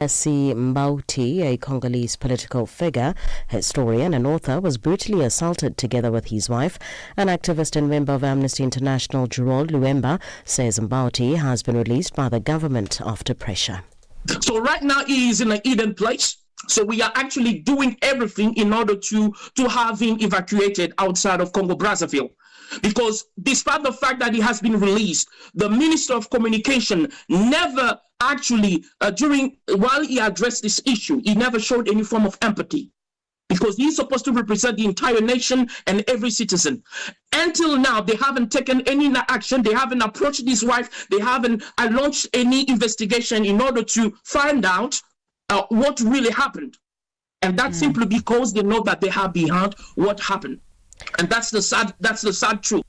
S.C. Mbauti, a Congolese political figure, historian and author, was brutally assaulted together with his wife. An activist and member of Amnesty International, Gerald Luemba, says Mbauti has been released by the government after pressure. So right now he is in an hidden place. So we are actually doing everything in order to have him evacuated outside of Congo-Brazzaville. Because despite the fact that he has been released, the Minister of Communication never actually, while he addressed this issue, he never showed any form of empathy. Because he's supposed to represent the entire nation and every citizen. Until now, they haven't taken any action. They haven't approached his wife. They haven't launched any investigation in order to find out what really happened. And that's simply because they know that they are behind what happened. And that's the sad truth.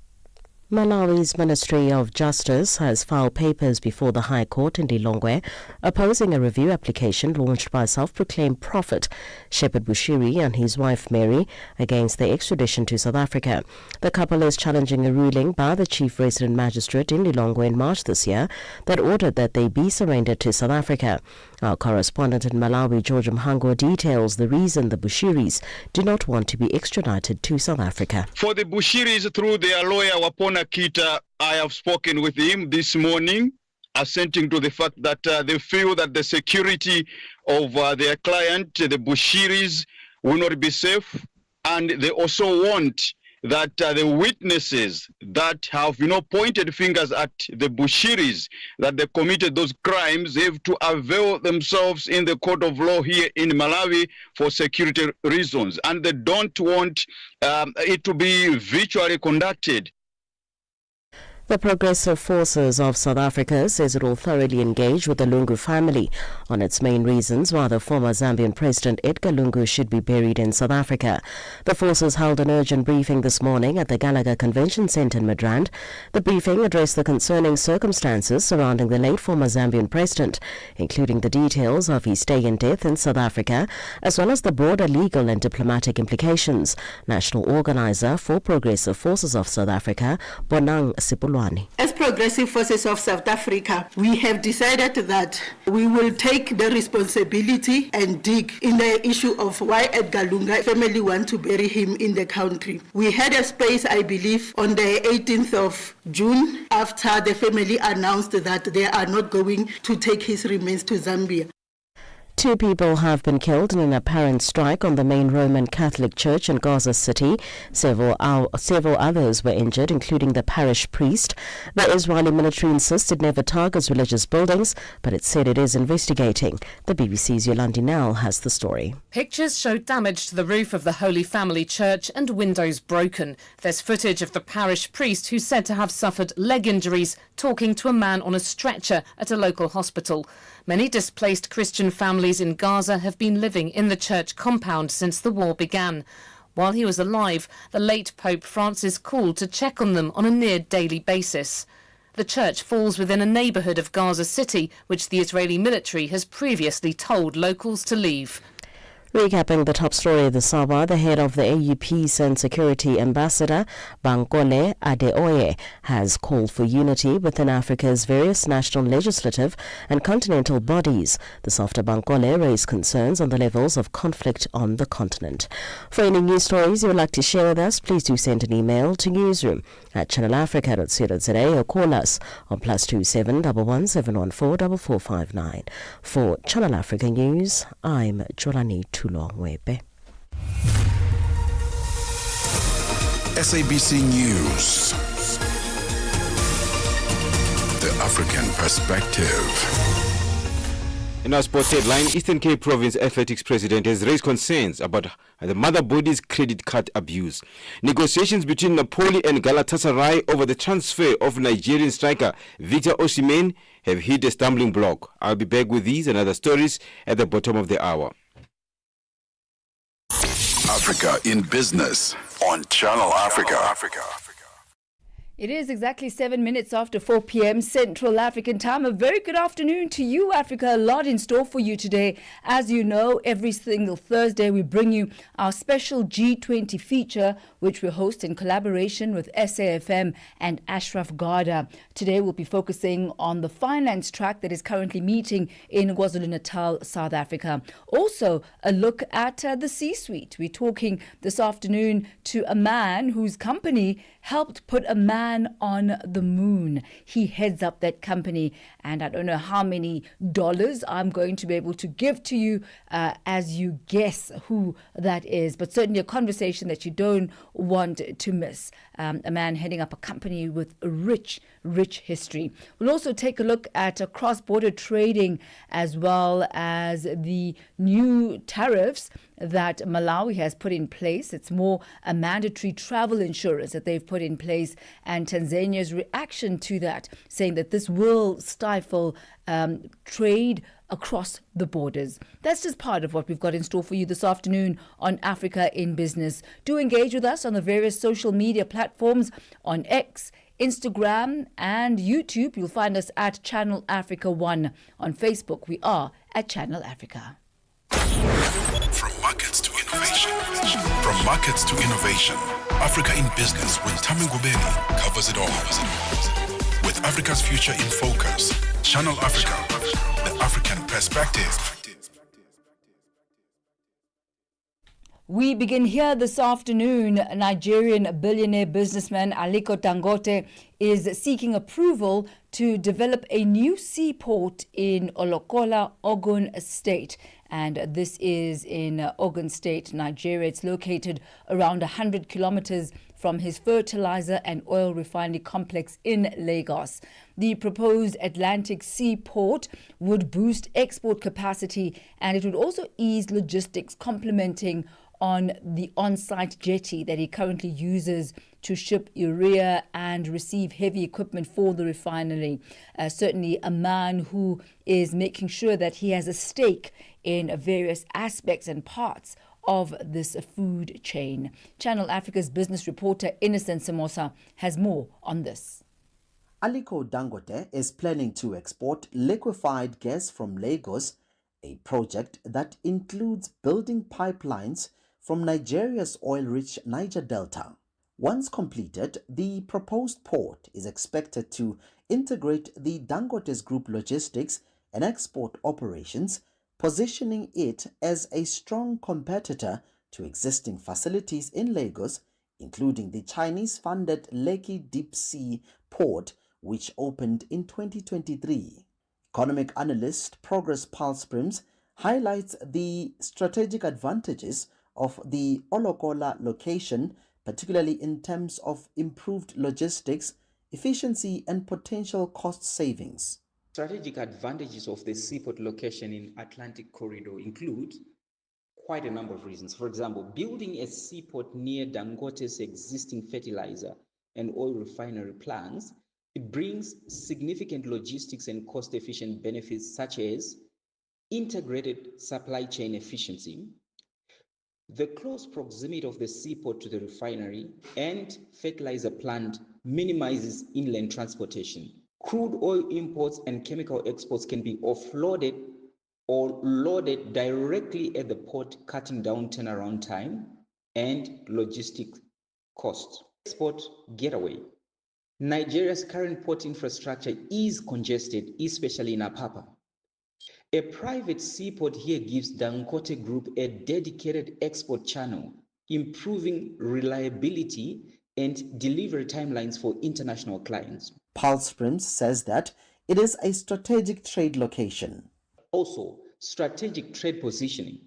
Malawi's Ministry of Justice has filed papers before the High Court in Lilongwe opposing a review application launched by self-proclaimed prophet Shepherd Bushiri and his wife Mary against their extradition to South Africa. The couple is challenging a ruling by the Chief Resident Magistrate in Lilongwe in March this year that ordered that they be surrendered to South Africa. Our correspondent in Malawi, George Mhango, details the reason the Bushiris do not want to be extradited to South Africa. For the Bushiris, through their lawyer Wapona Kita, I have spoken with him this morning, assenting to the fact that they feel that the security of their client, the Bushiris, will not be safe, and they also want that the witnesses that have, pointed fingers at the Bushiris, that they committed those crimes, they have to avail themselves in the court of law here in Malawi for security reasons, and they don't want it to be virtually conducted. The Progressive Forces of South Africa says it will thoroughly engage with the Lungu family on its main reasons why the former Zambian President Edgar Lungu should be buried in South Africa. The forces held an urgent briefing this morning at the Gallagher Convention Centre in Midrand. The briefing addressed the concerning circumstances surrounding the late former Zambian President, including the details of his stay and death in South Africa, as well as the broader legal and diplomatic implications. National Organizer for Progressive Forces of South Africa, Bonang Sipulwa. As Progressive Forces of South Africa, we have decided that we will take the responsibility and dig in the issue of why Edgar Lungu family want to bury him in the country. We had a space, I believe, on the 18th of June after the family announced that they are not going to take his remains to Zambia. 2 people have been killed in an apparent strike on the main Roman Catholic Church in Gaza City. Several others were injured, including the parish priest. The Israeli military insists it never targets religious buildings, but it said it is investigating. The BBC's Yolandi Nell has the story. Pictures show damage to the roof of the Holy Family Church and windows broken. There's footage of the parish priest who's said to have suffered leg injuries talking to a man on a stretcher at a local hospital. Many displaced Christian families in Gaza have been living in the church compound since the war began. While he was alive, the late Pope Francis called to check on them on a near-daily basis. The church falls within a neighbourhood of Gaza City, which the Israeli military has previously told locals to leave. Recapping the top story of this hour, the head of the AU Peace and Security Ambassador, Bankole Adeoye, has called for unity within Africa's various national legislative and continental bodies. This after Bankole raised concerns on the levels of conflict on the continent. For any news stories you would like to share with us, please do send an email to newsroom@channelafrica.co.za or call us on +27 11 714 4459. For Channel Africa News, I'm Jolani Tulongwebe. SABC News, the African perspective. In our sports headline, Eastern Cape Province Athletics President has raised concerns about the mother body's credit card abuse. Negotiations between Napoli and Galatasaray over the transfer of Nigerian striker Victor Osimhen have hit a stumbling block. I'll be back with these and other stories at the bottom of the hour. Africa in Business on Channel Africa. It is exactly 7 minutes after 4 p.m. Central African time. A very good afternoon to you, Africa. A lot in store for you today. As you know, every single Thursday we bring you our special G20 feature, which we host in collaboration with SAFM and Ashraf Garda. Today we'll be focusing on the finance track that is currently meeting in KwaZulu-Natal, South Africa. Also, a look at the C-suite. We're talking this afternoon to a man whose company helped put a man on the moon. He heads up that company, and I don't know how many dollars I'm going to be able to give to you as you guess who that is, but certainly a conversation that you don't want to miss. A man heading up a company with a rich history. We'll also take a look at cross-border trading as well as the new tariffs that Malawi has put in place. It's more a mandatory travel insurance that they've put in place, and Tanzania's reaction to that, saying that this will stifle trade across the borders. That's just part of what we've got in store for you this afternoon on Africa in Business. Do engage with us on the various social media platforms on X, Instagram and YouTube. You'll find us at Channel Africa 1. On Facebook, we are at Channel Africa. From markets to innovation. From markets to innovation. Africa in Business with Thami Ngubeni covers it all. With Africa's future in focus, Channel Africa, the African perspective. We begin here this afternoon. Nigerian billionaire businessman Aliko Dangote is seeking approval to develop a new seaport in Olokola, Ogun State. And this is in Ogun State, Nigeria. It's located around 100 kilometers from his fertilizer and oil refinery complex in Lagos. The proposed Atlantic seaport would boost export capacity, and it would also ease logistics, complementing on the on-site jetty that he currently uses to ship urea and receive heavy equipment for the refinery. Certainly a man who is making sure that he has a stake in various aspects and parts of this food chain. Channel Africa's business reporter Innocent Samosa has more on this. Aliko Dangote is planning to export liquefied gas from Lagos, a project that includes building pipelines from Nigeria's oil-rich Niger Delta. Once completed, the proposed port is expected to integrate the Dangote's group logistics and export operations, positioning it as a strong competitor to existing facilities in Lagos, including the Chinese-funded Lekki Deep Sea Port, which opened in 2023. Economic analyst Progress Pulse Prims highlights the strategic advantages of the Olokola location, particularly in terms of improved logistics, efficiency, and potential cost savings. Strategic advantages of the seaport location in Atlantic Corridor include quite a number of reasons. For example, building a seaport near Dangote's existing fertilizer and oil refinery plants, it brings significant logistics and cost-efficient benefits such as integrated supply chain efficiency. The close proximity of the seaport to the refinery and fertilizer plant minimizes inland transportation. Crude oil imports and chemical exports can be offloaded or loaded directly at the port, cutting down turnaround time and logistic costs. Export getaway. Nigeria's current port infrastructure is congested, especially in Apapa. A private seaport here gives Dangote Group a dedicated export channel, improving reliability and delivery timelines for international clients. Pulse Prims says that it is a strategic trade location. Also, strategic trade positioning.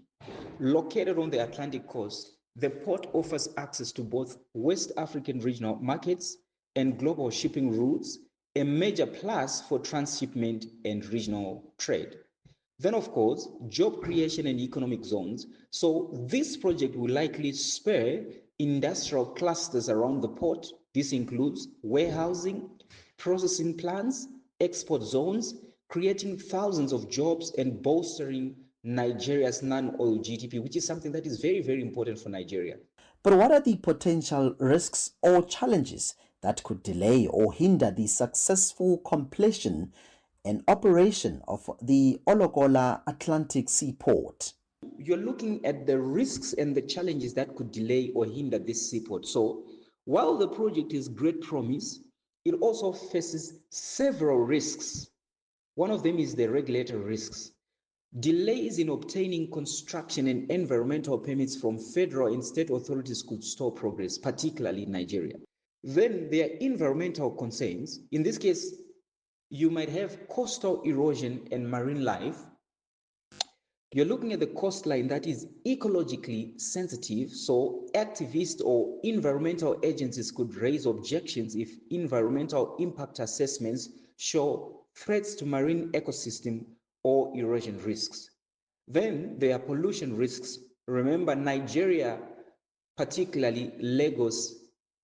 Located on the Atlantic coast, the port offers access to both West African regional markets and global shipping routes, a major plus for transshipment and regional trade. Then, of course, job creation and economic zones. So this project will likely spur industrial clusters around the port. This includes warehousing, processing plants, export zones, creating thousands of jobs and bolstering Nigeria's non-oil GDP, which is something that is very, very important for Nigeria. But what are the potential risks or challenges that could delay or hinder the successful completion and operation of the Ologola Atlantic Seaport. You're looking at the risks and the challenges that could delay or hinder this seaport. So while the project is great promise, it also faces several risks. One of them is the regulatory risks. Delays in obtaining construction and environmental permits from federal and state authorities could stall progress, particularly in Nigeria. Then there are environmental concerns. In this case, you might have coastal erosion and marine life. You're looking at the coastline that is ecologically sensitive, so activists or environmental agencies could raise objections if environmental impact assessments show threats to marine ecosystem or erosion risks. Then there are pollution risks. Remember, Nigeria, particularly Lagos,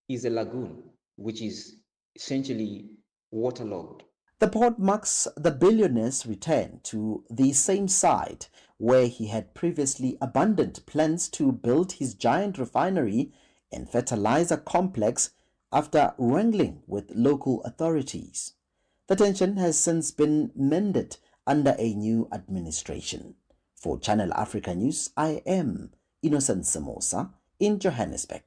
is a lagoon, which is essentially waterlogged. The port marks the billionaire's return to the same site where he had previously abandoned plans to build his giant refinery and fertilizer complex after wrangling with local authorities. The tension has since been mended under a new administration. For Channel Africa News, I am Innocent Samosa in Johannesburg.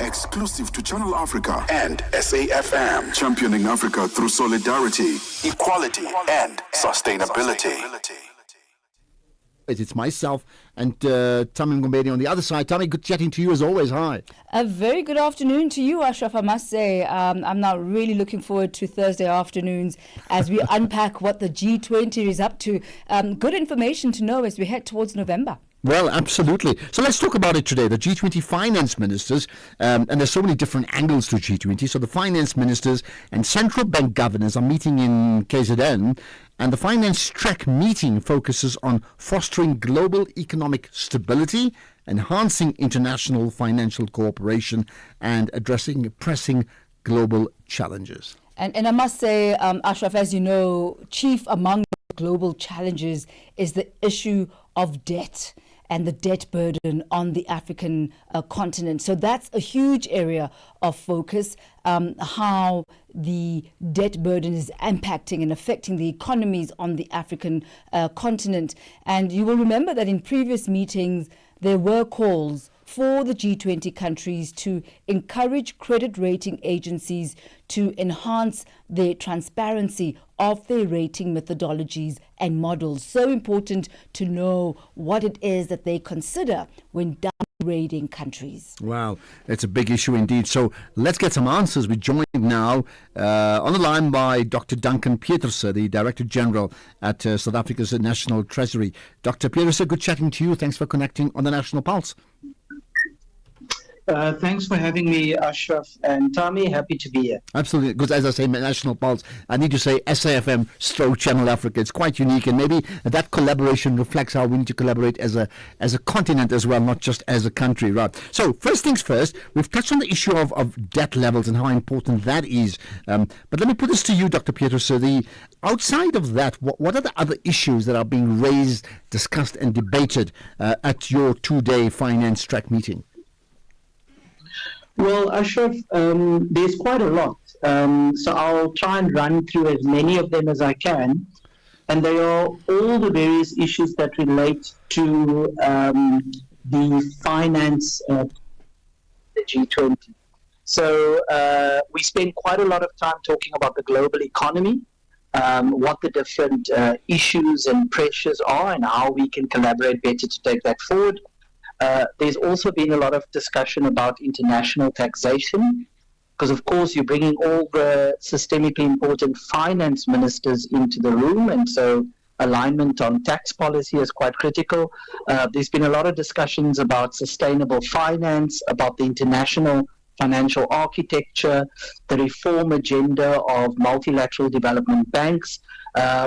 Exclusive to Channel Africa and SAFM, championing Africa through solidarity, equality, and sustainability. It's myself and Thami Ngubeni on the other side. Thami, good chatting to you as always. Hi. A very good afternoon to you, Ashraf. I must say, I'm now really looking forward to Thursday afternoons as we unpack what the G20 is up to. Good information to know as we head towards November. Well, absolutely. So let's talk about it today. The G20 finance ministers, and there's so many different angles to G20. So the finance ministers and central bank governors are meeting in KZN, and the finance track meeting focuses on fostering global economic stability, enhancing international financial cooperation, and addressing pressing global challenges. And I must say, Ashraf, as you know, chief among global challenges is the issue of debt and the debt burden on the African continent. So that's a huge area of focus, how the debt burden is impacting and affecting the economies on the African continent. And you will remember that in previous meetings, there were calls for the G20 countries to encourage credit rating agencies to enhance the transparency of their rating methodologies and models. So important to know what it is that they consider when downgrading countries. Wow, it's a big issue indeed. So let's get some answers. We're joined now on the line by Dr. Duncan Pieterse, the Director General at South Africa's National Treasury. Dr. Pieterse, good chatting to you. Thanks for connecting on the National Pulse. Thanks for having me, Ashraf and Thami. Happy to be here. Absolutely. Because as I say, National Pulse, I need to say SAFM / Channel Africa. It's quite unique, and maybe that collaboration reflects how we need to collaborate as a continent as well, not just as a country, right? So first things first, we've touched on the issue of debt levels and how important that is. But let me put this to you, Dr. Pieterse. Outside of that, what are the other issues that are being raised, discussed, and debated at your two-day finance track meeting? Well, Ashraf, there's quite a lot. So I'll try and run through as many of them as I can. And they are all the various issues that relate to the finance of the G20. So we spend quite a lot of time talking about the global economy, what the different issues and pressures are and how we can collaborate better to take that forward. There's also been a lot of discussion about international taxation, because of course you're bringing all the systemically important finance ministers into the room, and so alignment on tax policy is quite critical. There's been a lot of discussions about sustainable finance, about the international financial architecture, the reform agenda of multilateral development banks.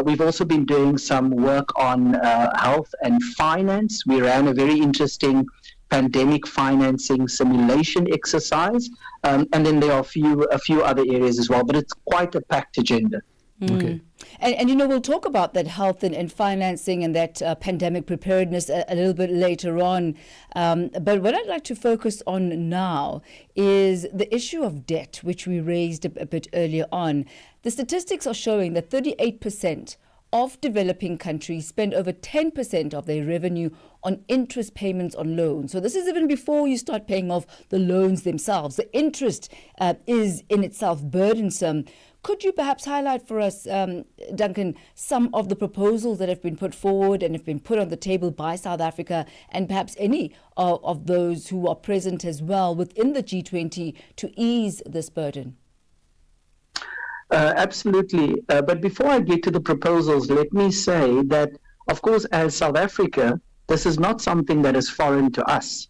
We've also been doing some work on health and finance. We ran a very interesting pandemic financing simulation exercise, and then there are a few other areas as well, but it's quite a packed agenda. Okay. And you know, we'll talk about that health and financing and that pandemic preparedness a little bit later on. But what I'd like to focus on now is the issue of debt, which we raised a bit earlier on. The statistics are showing that 38% of developing countries spend over 10% of their revenue on interest payments on loans. So this is even before you start paying off the loans themselves. The interest is in itself burdensome. Could you perhaps highlight for us, Duncan, some of the proposals that have been put forward and have been put on the table by South Africa, and perhaps any of those who are present as well within the G20 to ease this burden? Absolutely. But before I get to the proposals, let me say that, of course, as South Africa, this is not something that is foreign to us.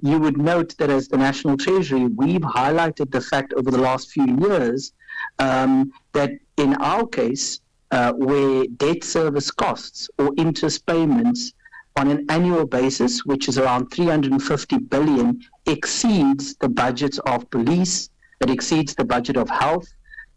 You would note that as the National Treasury, we've highlighted the fact over the last few years that in our case, where debt service costs or interest payments on an annual basis, which is around 350 billion, exceeds the budgets of police, it exceeds the budget of health,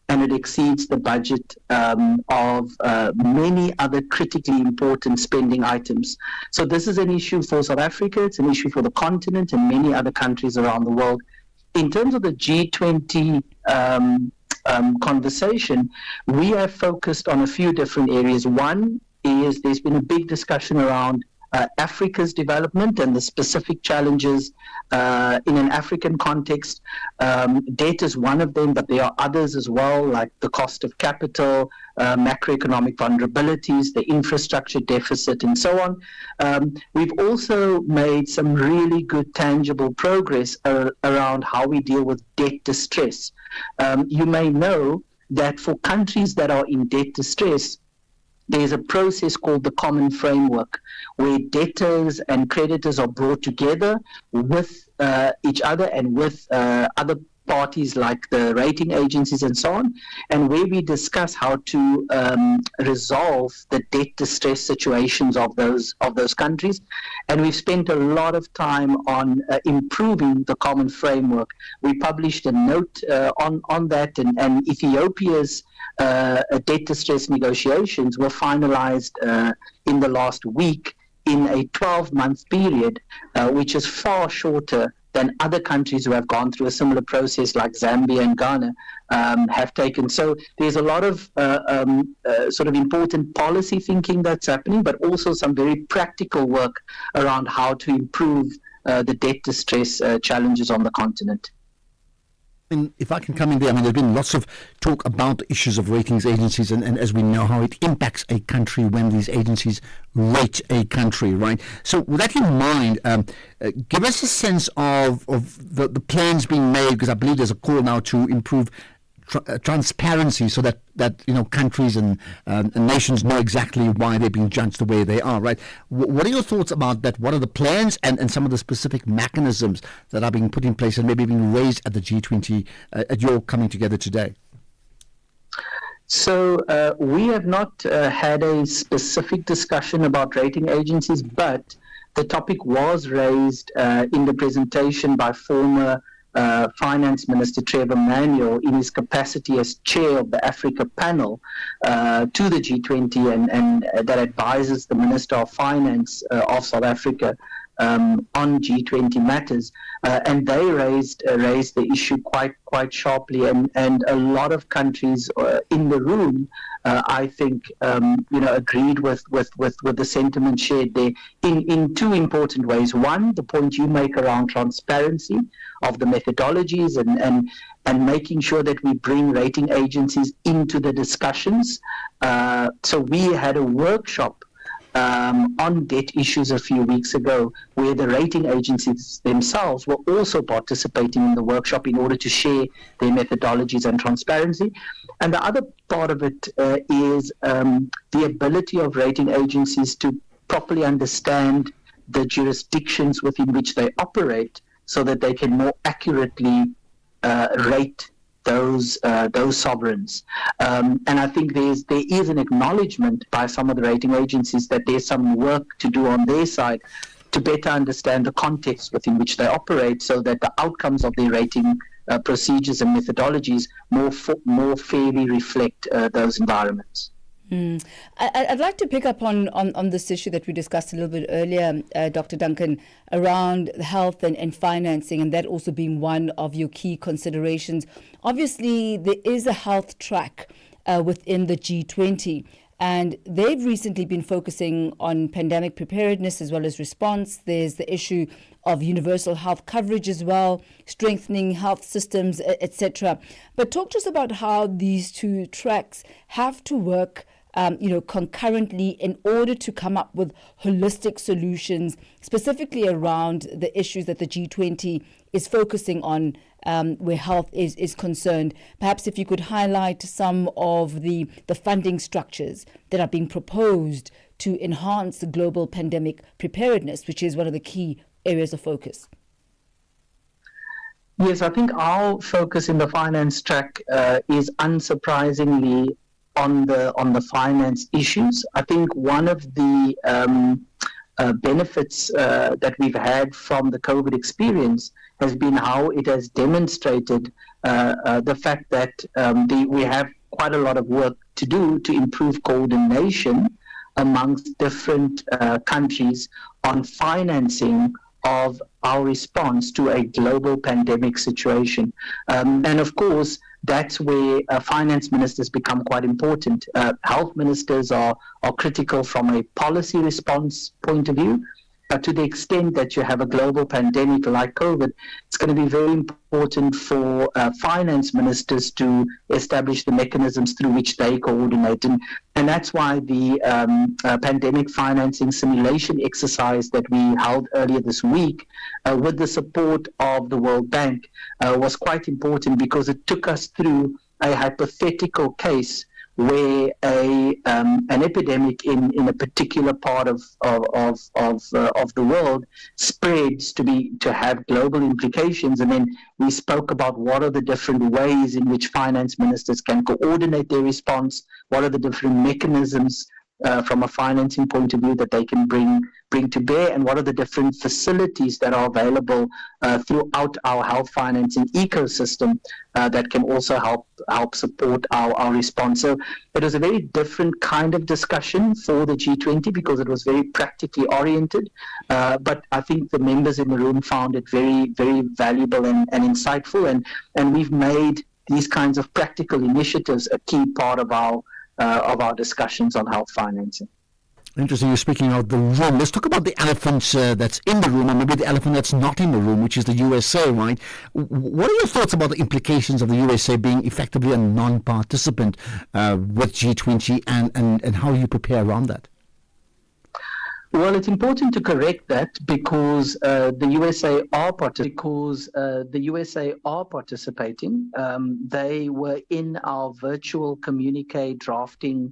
and it exceeds the budget of many other critically important spending items. So this is an issue for South Africa, it's an issue for the continent and many other countries around the world. In terms of the G20 conversation, we have focused on a few different areas. One is there's been a big discussion around Africa's development and the specific challenges in an African context. Debt is one of them, but there are others as well, like the cost of capital, macroeconomic vulnerabilities, the infrastructure deficit, and so on. We've also made some really good tangible progress around how we deal with debt distress. You may know that for countries that are in debt distress, there's a process called the Common Framework, where debtors and creditors are brought together with each other and with other parties like the rating agencies and so on, and where we discuss how to resolve the debt distress situations of those countries. And we've spent a lot of time on improving the Common Framework. We published a note on that, and Ethiopia's debt distress negotiations were finalized in the last week in a 12-month period, which is far shorter than other countries who have gone through a similar process like Zambia and Ghana have taken. So there's a lot of sort of important policy thinking that's happening, but also some very practical work around how to improve the debt distress challenges on the continent. And if I can come in there, I mean, there's been lots of talk about the issues of ratings agencies and as we know how it impacts a country when these agencies rate a country, right? So with that in mind, give us a sense of the plans being made, because I believe there's a call now to improve transparency so that you know countries and nations know exactly why they're being judged the way they are, right? What are your thoughts about that? What are the plans and some of the specific mechanisms that are being put in place and maybe being raised at the G20 at your coming together today? So we have not had a specific discussion about rating agencies, but the topic was raised in the presentation by former Finance Minister Trevor Manuel in his capacity as chair of the Africa panel to the G20 and that advises the Minister of Finance of South Africa on G20 matters, and they raised the issue quite sharply, and a lot of countries in the room, I think, agreed with the sentiment shared there in two important ways. One, the point you make around transparency of the methodologies and making sure that we bring rating agencies into the discussions. So we had a workshop on debt issues a few weeks ago, where the rating agencies themselves were also participating in the workshop in order to share their methodologies and transparency. And the other part of it is the ability of rating agencies to properly understand the jurisdictions within which they operate so that they can more accurately rate those sovereigns. And I think there is an acknowledgement by some of the rating agencies that there's some work to do on their side to better understand the context within which they operate so that the outcomes of their rating procedures and methodologies more fairly reflect those environments. I'd like to pick up on this issue that we discussed a little bit earlier, Dr. Duncan, around health and financing, and that also being one of your key considerations. Obviously, there is a health track within the G20, and they've recently been focusing on pandemic preparedness as well as response. There's the issue of universal health coverage as well, strengthening health systems, etc. But talk to us about how these two tracks have to work concurrently in order to come up with holistic solutions, specifically around the issues that the G20 is focusing on where health is concerned. Perhaps if you could highlight some of the funding structures that are being proposed to enhance the global pandemic preparedness, which is one of the key areas of focus. Yes, I think our focus in the finance track is unsurprisingly on the finance issues. I think one of the benefits that we've had from the COVID experience has been how it has demonstrated the fact that we have quite a lot of work to do to improve coordination amongst different countries on financing of our response to a global pandemic situation. And of course, that's where finance ministers become quite important. Health ministers are critical from a policy response point of view. But to the extent that you have a global pandemic like COVID, it's going to be very important for finance ministers to establish the mechanisms through which they coordinate. And that's why the pandemic financing simulation exercise that we held earlier this week with the support of the World Bank was quite important, because it took us through a hypothetical case where an epidemic in a particular part of the world spreads to have global implications, and then we spoke about what are the different ways in which finance ministers can coordinate their response, what are the different mechanisms from a financing point of view that they can bring to bear, and what are the different facilities that are available throughout our health financing ecosystem that can also help support our response. So it was a very different kind of discussion for the G20 because it was very practically oriented, but I think the members in the room found it very, very valuable and insightful, and we've made these kinds of practical initiatives a key part of our discussions on health financing. Interesting, you're speaking of the room. Let's talk about the elephant that's in the room, or maybe the elephant that's not in the room, which is the USA, right? What are your thoughts about the implications of the USA being effectively a non-participant with G20, and how you prepare around that? Well, it's important to correct that because the USA are participating. They were in our virtual communique drafting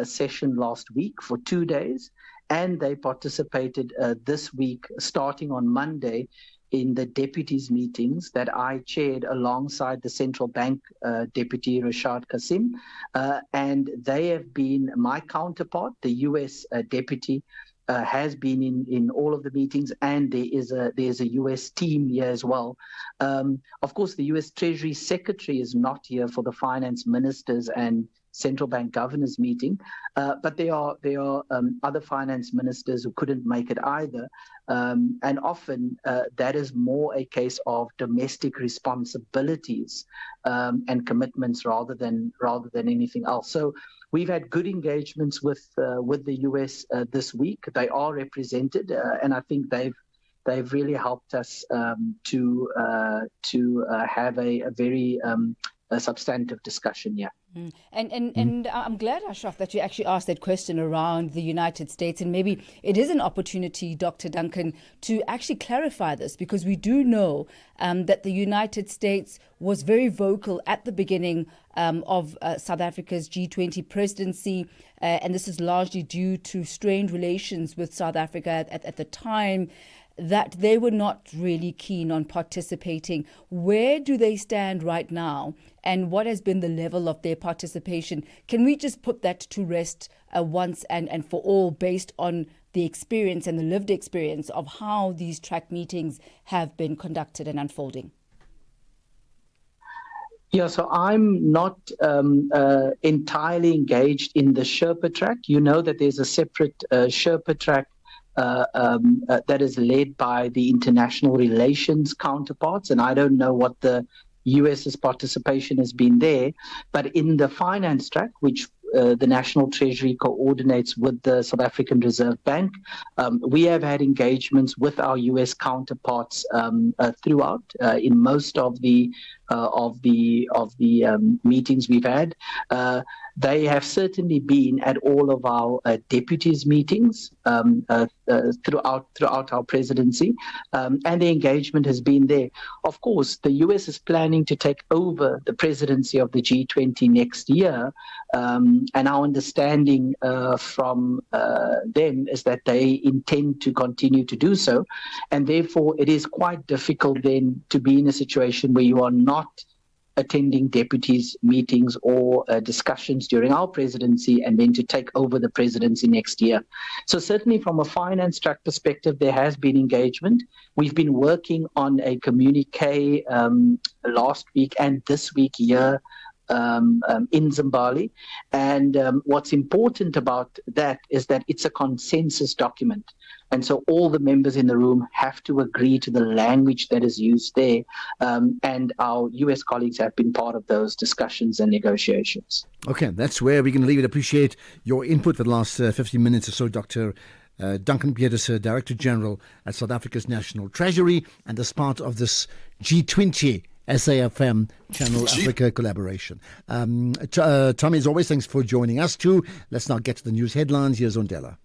session last week for 2 days, and they participated this week, starting on Monday, in the deputies meetings that I chaired alongside the central bank deputy Rashad Kassim, and they have been my counterpart. The US deputy has been in all of the meetings, and there's a US team here as well. Of course, the US Treasury Secretary is not here for the finance ministers and central bank governors meeting, but there are other finance ministers who couldn't make it either, and often that is more a case of domestic responsibilities and commitments rather than anything else. So we've had good engagements with the US this week. They are represented, and I think they've really helped us to have a very substantive discussion here. And I'm glad, Ashraf, that you actually asked that question around the United States. And maybe it is an opportunity, Dr. Duncan, to actually clarify this, because we do know that the United States was very vocal at the beginning of South Africa's G20 presidency. And this is largely due to strained relations with South Africa at the time, that they were not really keen on participating. Where do they stand right now, and what has been the level of their participation? Can we just put that to rest once and for all, based on the experience and the lived experience of how these track meetings have been conducted and unfolding? Yeah, so I'm not entirely engaged in the Sherpa track. You know that there's a separate Sherpa track that is led by the international relations counterparts, and I don't know what the US's participation has been there. But in the finance track, which the National Treasury coordinates with the South African Reserve Bank, we have had engagements with our US counterparts throughout in most of the meetings we've had. They have certainly been at all of our deputies' meetings throughout our presidency, and the engagement has been there. Of course, the US is planning to take over the presidency of the G20 next year, and our understanding from them is that they intend to continue to do so, and therefore it is quite difficult then to be in a situation where you are not attending deputies' meetings or discussions during our presidency and then to take over the presidency next year. So certainly from a finance track perspective, there has been engagement. We've been working on a communique last week and this week here in Zimbabwe. And what's important about that is that it's a consensus document. And so all the members in the room have to agree to the language that is used there. And our US colleagues have been part of those discussions and negotiations. Okay, that's where we can leave it. Appreciate your input for the last 15 minutes or so, Dr. Duncan Pieterse, Director General at South Africa's National Treasury, and as part of this G20 SAFM Channel Africa collaboration. Thami, as always, thanks for joining us too. Let's now get to the news headlines. Here's Ondela.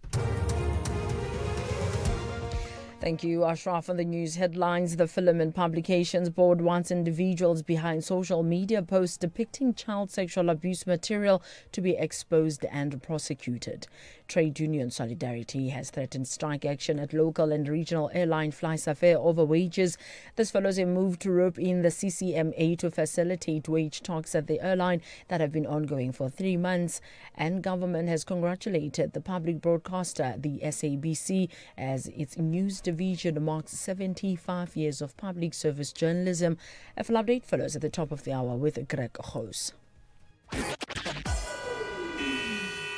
Thank you, Ashraf. On the news headlines, the Film and Publications Board wants individuals behind social media posts depicting child sexual abuse material to be exposed and prosecuted. Trade Union Solidarity has threatened strike action at local and regional airline FlySafair over wages. This follows a move to rope in the CCMA to facilitate wage talks at the airline that have been ongoing for 3 months. And government has congratulated the public broadcaster, the SABC, as its news division marks 75 years of public service journalism. A full update follows at the top of the hour with Greg Hoos.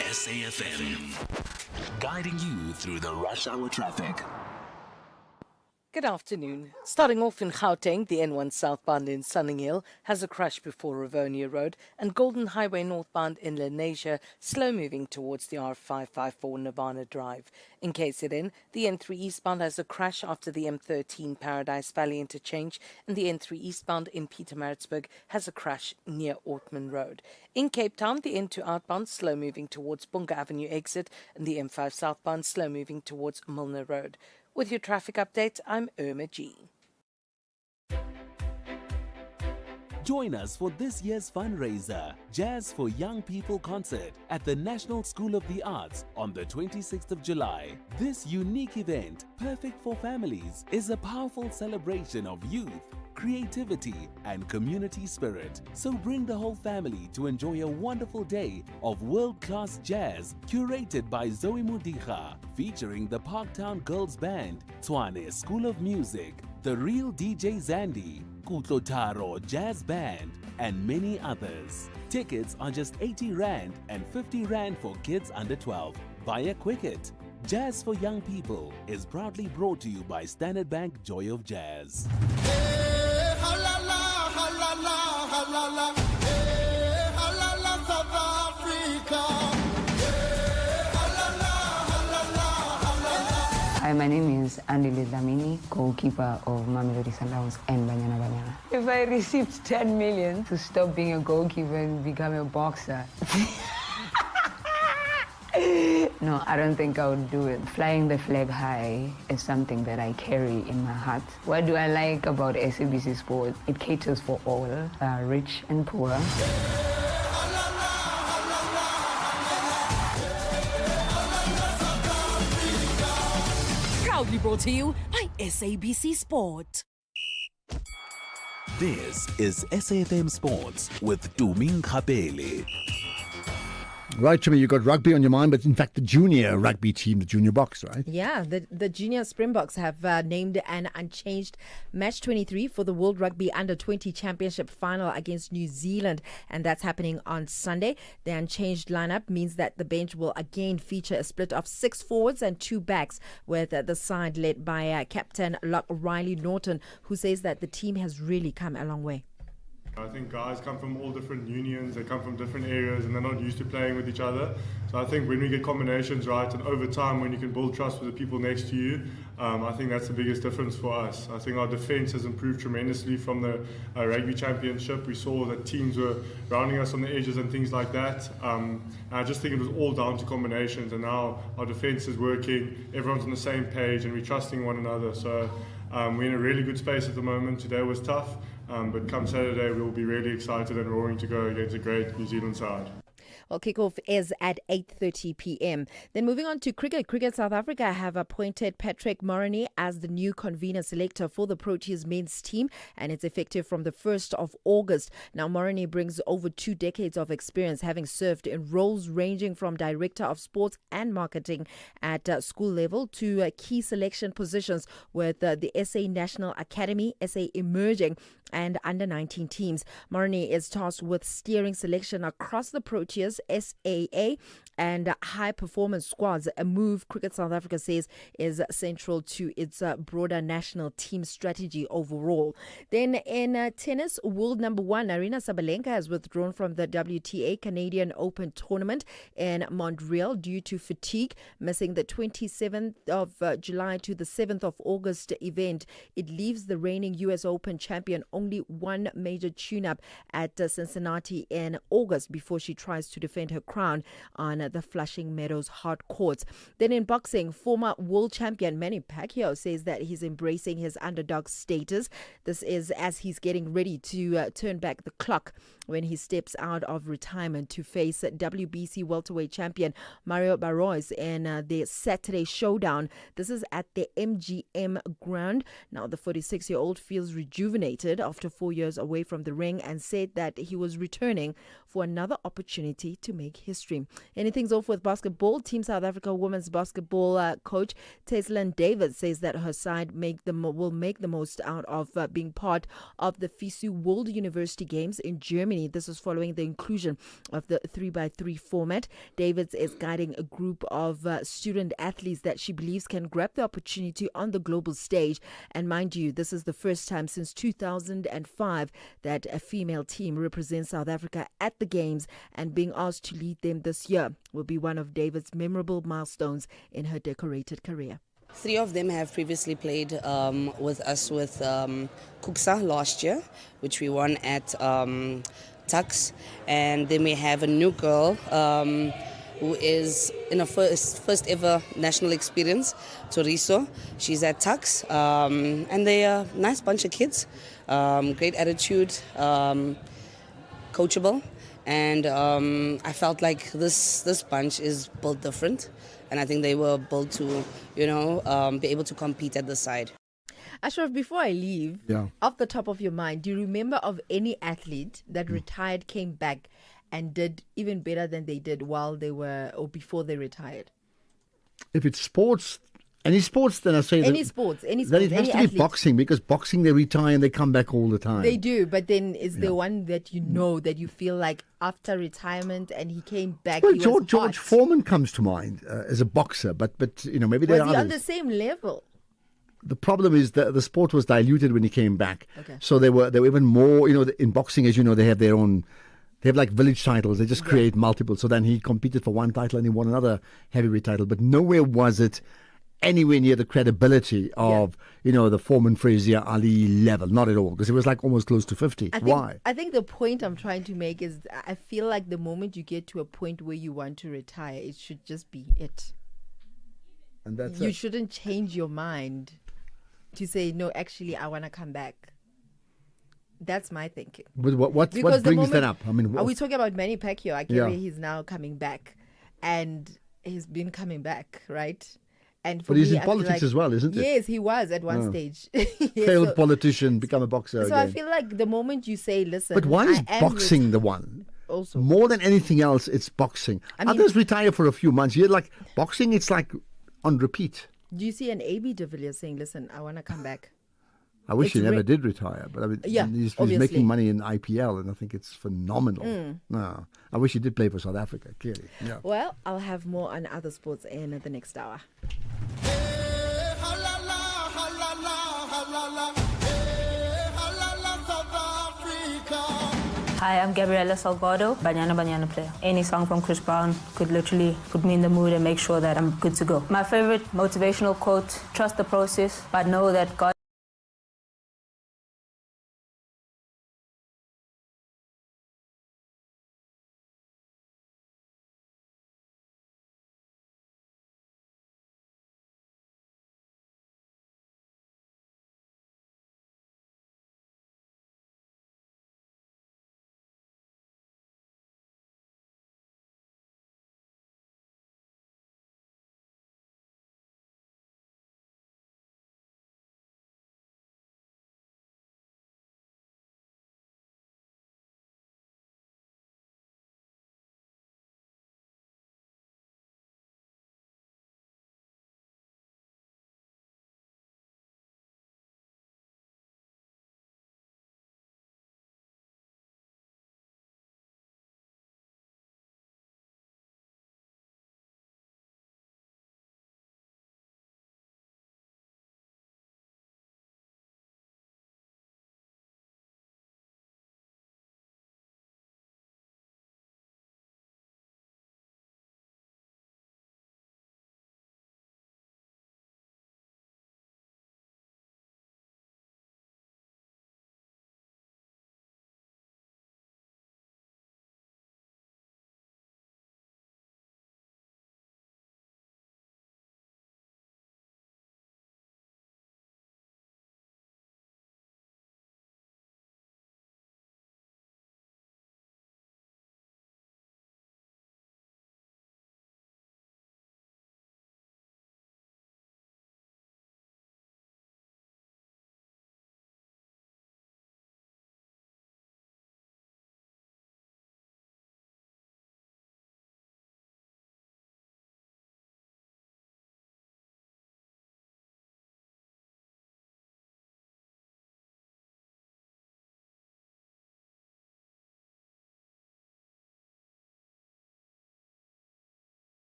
SAFM, guiding you through the rush hour traffic. Good afternoon. Starting off in Gauteng, the N1 southbound in Sunninghill has a crash before Rivonia Road, and Golden Highway northbound in Lenasia slow moving towards the R554 Nirvana Drive. In KZN, the N3 eastbound has a crash after the M13 Paradise Valley interchange, and the N3 eastbound in Pietermaritzburg has a crash near Ortman Road. In Cape Town, the N2 outbound slow moving towards Bunga Avenue exit, and the M5 southbound slow moving towards Milner Road. With your traffic update, I'm Irma G. Join us for this year's fundraiser, Jazz for Young People concert at the National School of the Arts on the 26th of July. This unique event, perfect for families, is a powerful celebration of youth, creativity and community spirit. So bring the whole family to enjoy a wonderful day of world-class jazz curated by Zoe Mudicha, featuring the Parktown Girls Band, Tshwane School of Music, The Real DJ Zandi, Kutlotaro Jazz Band, and many others. Tickets are just 80 Rand and 50 Rand for kids under 12 via Quicket. Jazz for Young People is proudly brought to you by Standard Bank Joy of Jazz. Hi, my name is Andile Thami, goalkeeper of Mamelodi Sundowns and Banyana Banyana. If I received 10 million to stop being a goalkeeper and become a boxer, no, I don't think I would do it. Flying the flag high is something that I carry in my heart. What do I like about SABC Sport? It caters for all, rich and poor. Proudly brought to you by SABC Sport. This is SAFM Sports with Tuming Kapele. Right, Jimmy, you got rugby on your mind, but in fact the junior rugby team, the junior box, right? Yeah, the junior Springboks have named an unchanged match 23 for the World Rugby Under-20 Championship final against New Zealand, and that's happening on Sunday. The unchanged lineup means that the bench will again feature a split of 6 forwards and 2 backs, with the side led by Captain Locke Riley Norton, who says that the team has really come a long way. I think guys come from all different unions, they come from different areas and they're not used to playing with each other. So I think when we get combinations right and over time when you can build trust with the people next to you, I think that's the biggest difference for us. I think our defence has improved tremendously from the rugby championship. We saw that teams were rounding us on the edges and things like that. I just think it was all down to combinations, and now our defence is working, everyone's on the same page and we're trusting one another. So we're in a really good space at the moment. Today was tough. But come Saturday, we'll be really excited and roaring to go against a great New Zealand side. Well, kickoff is at 8:30 p.m. Then moving on to cricket. Cricket South Africa have appointed Patrick Moroney as the new convener selector for the Proteas men's team, and it's effective from the 1st of August. Now, Moroney brings over 2 decades of experience, having served in roles ranging from director of sports and marketing at school level to key selection positions with the SA National Academy, SA Emerging, and under-19 teams. Moroney is tasked with steering selection across the Proteas, SAA, and high-performance squads, a move Cricket South Africa says is central to its broader national team strategy overall. Then in tennis, world number 1, Aryna Sabalenka has withdrawn from the WTA Canadian Open tournament in Montreal due to fatigue, missing the 27th of July to the 7th of August event. It leaves the reigning US Open champion only one major tune-up at Cincinnati in August before she tries to defend her crown on the Flushing Meadows hard courts. Then in boxing, former world champion Manny Pacquiao says that he's embracing his underdog status. This is as he's getting ready to turn back the clock when he steps out of retirement to face WBC welterweight champion Mario Barros in the Saturday showdown. This is at the MGM ground. Now, the 46-year-old feels rejuvenated after 4 years away from the ring and said that he was returning for another opportunity to make history. Anything's off with basketball. Team South Africa women's basketball coach Teslyn Davis says that her side will make the most out of being part of the FISU World University Games in Germany. This is following the inclusion of the 3x3 format. Davids is guiding a group of student athletes that she believes can grab the opportunity on the global stage. And mind you, this is the first time since 2005 that a female team represents South Africa at the Games, and being asked to lead them this year will be one of David's memorable milestones in her decorated career. 3 of them have previously played with us with Kuksa last year, which we won at Tux. And then we have a new girl who is in a first ever national experience, Toriso. She's at Tux. And they're a nice bunch of kids, great attitude, coachable. And I felt like this bunch is built different. And I think they were built to, be able to compete at the side. Ashraf, before I leave, off the top of your mind, do you remember of any athlete that retired, came back, and did even better than they did while they were or before they retired? If it's sports, any sports, then I say any sports. Then it has to be boxing, because boxing they retire and they come back all the time. They do, but then is there one that that you feel like after retirement and he came back? Well, George Foreman comes to mind as a boxer, but maybe there are others. On the same level? The problem is that the sport was diluted when he came back. Okay. So they were even more. In boxing, as you know, they have their own. They have like village titles. They just create multiple. So then he competed for one title and he won another heavyweight title. But nowhere was it anywhere near the credibility of, the Foreman Frazier Ali level. Not at all, because it was like almost close to 50. Why? I think the point I'm trying to make is I feel like the moment you get to a point where you want to retire, it should just be it. And that's you shouldn't change your mind to say, no, actually, I want to come back. That's my thinking. But what brings that up? I mean, are we talking about Manny Pacquiao? I guess he's now coming back, and he's been coming back, right? And but he's in politics as well, isn't he? Yes, he was at one stage. Failed politician, become a boxer So again. I feel like the moment you say, listen... But why is boxing the one? Also. More than anything else, it's boxing. Others retire for a few months. You're like, boxing, it's like on repeat. Do you see an A.B. de Villiers saying, listen, I want to come back? I wish he never did retire, but he's making money in IPL, and I think it's phenomenal. No, I wish he did play for South Africa, clearly. Yeah. Well, I'll have more on other sports in the next hour. Hi, I'm Gabriela Salgado, Banyana player. Any song from Chris Brown could literally put me in the mood and make sure that I'm good to go. My favorite motivational quote, trust the process, but know that God